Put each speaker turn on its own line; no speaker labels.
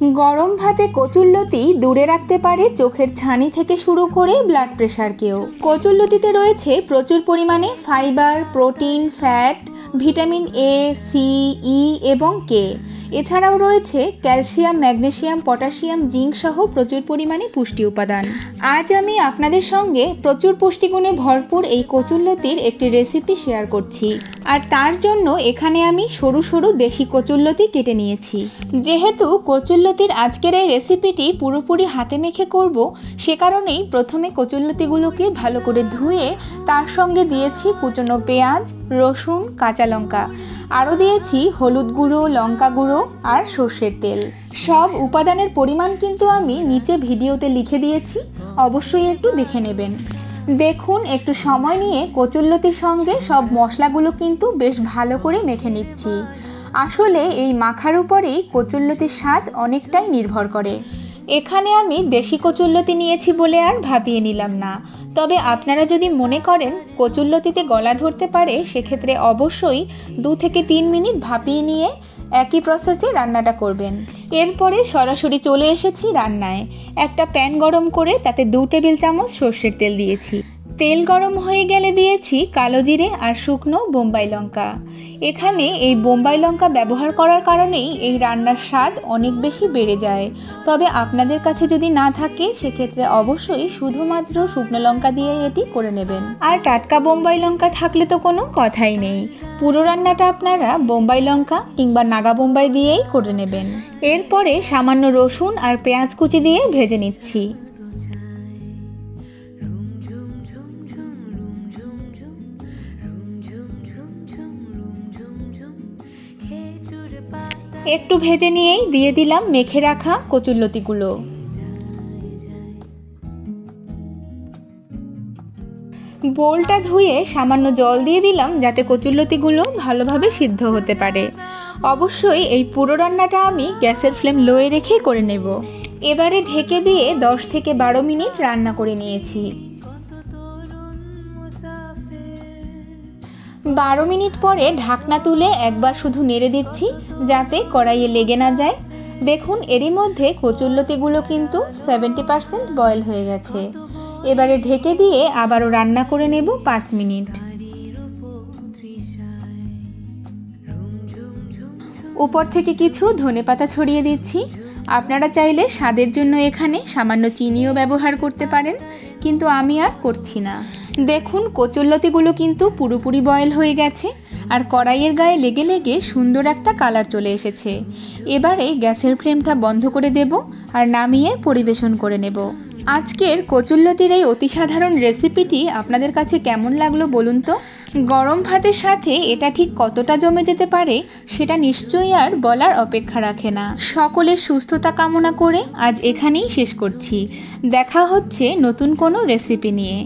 গরম ভাতে কচুরলতি দূরে রাখতে পারে চোখের ছানি থেকে শুরু করে ব্লাড প্রেশারকেও। কচুরলতিতে রয়েছে প্রচুর পরিমাণে fibre, protein, fat, vitamin A, C, E এবং কে। এছাড়াও রয়েছে ক্যালসিয়াম, ম্যাগনেসিয়াম, পটাশিয়াম, জিঙ্ক সহ প্রচুর পরিমাণে পুষ্টি উপাদান। আজ আমি আপনাদের সঙ্গে প্রচুর পুষ্টিগুণে ভরপুর এই কচুরলতির একটি রেসিপি শেয়ার করছি। আর তার জন্য এখানে আমি সরু সরু দেশি কচুরলতি কেটে নিয়েছি। যেহেতু কচুরলতির আজকের এই রেসিপিটি পুরোপুরি হাতে মেখে করব, সে কারণেই প্রথমে কচুরলতিগুলোকে ভালো করে ধুয়ে তার সঙ্গে দিয়েছি কুচনো পেঁয়াজ, রসুন, কাঁচা লঙ্কা, আরও দিয়েছি হলুদ গুঁড়ো, লঙ্কা গুঁড়ো আর সর্ষের তেল। সব উপাদানের পরিমাণ কিন্তু আমি নিচে ভিডিওতে লিখে দিয়েছি, অবশ্যই একটু দেখে নেবেন। দেখুন, একটু সময় নিয়ে কচুরলতির সঙ্গে সব মশলাগুলো কিন্তু বেশ ভালো করে মেখে নিচ্ছি। আসলে এই মাখার উপরেই কচুরলতির স্বাদ অনেকটাই নির্ভর করে। এখানে আমি দেশি কচুরলতি নিয়েছি বলে আর ভাবিয়ে নিলাম না। তবে আপনারা যদি মনে করেন কচুরলতিতে গলা ধরতে পারে, সেক্ষেত্রে অবশ্যই 2 থেকে 3 মিনিট ভাপিয়ে নিয়ে একই প্রসেসে রান্নাটা করবেন। এরপরে সরাসরি চলে এসেছি রান্নায়। একটা প্যান গরম করে তাতে 2 টেবিল চামচ সর্ষের তেল দিয়েছি। তেল গরম হয়ে গেলে দিয়েছি কালো জিরে আর শুকনো বোম্বাই লঙ্কা। এখানে এই বোম্বাই লঙ্কা ব্যবহার করার কারণেই এই রান্নার স্বাদ অনেক বেশি বেড়ে যায়। তবে আপনাদের কাছে যদি না থাকে, সেক্ষেত্রে অবশ্যই শুধুমাত্র শুকনো লঙ্কা দিয়ে এটি করে নেবেন। আর টাটকা বোম্বাই লঙ্কা থাকলে তো কোনো কথাই নেই। পুরো রান্নাটা আপনারা বোম্বাই লঙ্কা কিংবা নাগা বোম্বাই দিয়েই করে নেবেন। এরপরে সামান্য রসুন আর পেঁয়াজ কুচি দিয়ে ভেজে নিচ্ছি। একটু ভেজে নিয়েই দিয়ে দিলাম মেখে রাখা কচুরলতিগুলো। বোলটা ধুয়ে সামান্য জল দিয়ে দিলাম, যাতে কচুরলতিগুলো ভালোভাবে সিদ্ধ হতে পারে। অবশ্যই এই পুরো রান্নাটা আমি গ্যাসের ফ্লেম লোয়ে রেখে করে নেব। এবারে ঢেকে দিয়ে 10 থেকে 12 মিনিট রান্না করে নিয়েছি। 12 মিনিট পরে ঢাকনা তুলে একবার শুধু নেড়ে দিচ্ছি, যাতে কড়াইয়ে লেগে না যায়। দেখুন, এরই মধ্যে কচুরলতিগুলো কিন্তু 70% বয়েল হয়ে গেছে। এবারে ঢেকে দিয়ে আবারও রান্না করে নেব 5 মিনিট। উপর থেকে কিছু ধনেপাতা ছড়িয়ে দিচ্ছি। আপনারা চাইলে স্বাদের জন্য এখানে সামান্য চিনিও ব্যবহার করতে পারেন, কিন্তু আমি আর করছি না। দেখুন, কচুরলতিগুলো কিন্তু পুরোপুরি বয়েল হয়ে গেছে আর কড়াইয়ের গায়ে লেগে লেগে সুন্দর একটা কালার চলে এসেছে। এবারে গ্যাসের ফ্লেমটা বন্ধ করে দেব আর নামিয়ে পরিবেশন করে নেব। আজকের কচুরলতির এই অতি সাধারণ রেসিপিটি আপনাদের কাছে কেমন লাগলো বলুন তো? গরম ভাতের সাথে এটা ঠিক কতটা জমে যেতে পারে, সেটা নিশ্চয়ই আর বলার অপেক্ষা রাখে না। সকলের সুস্থতা কামনা করে আজ এখানেই শেষ করছি। দেখা হচ্ছে নতুন কোনো রেসিপি নিয়ে।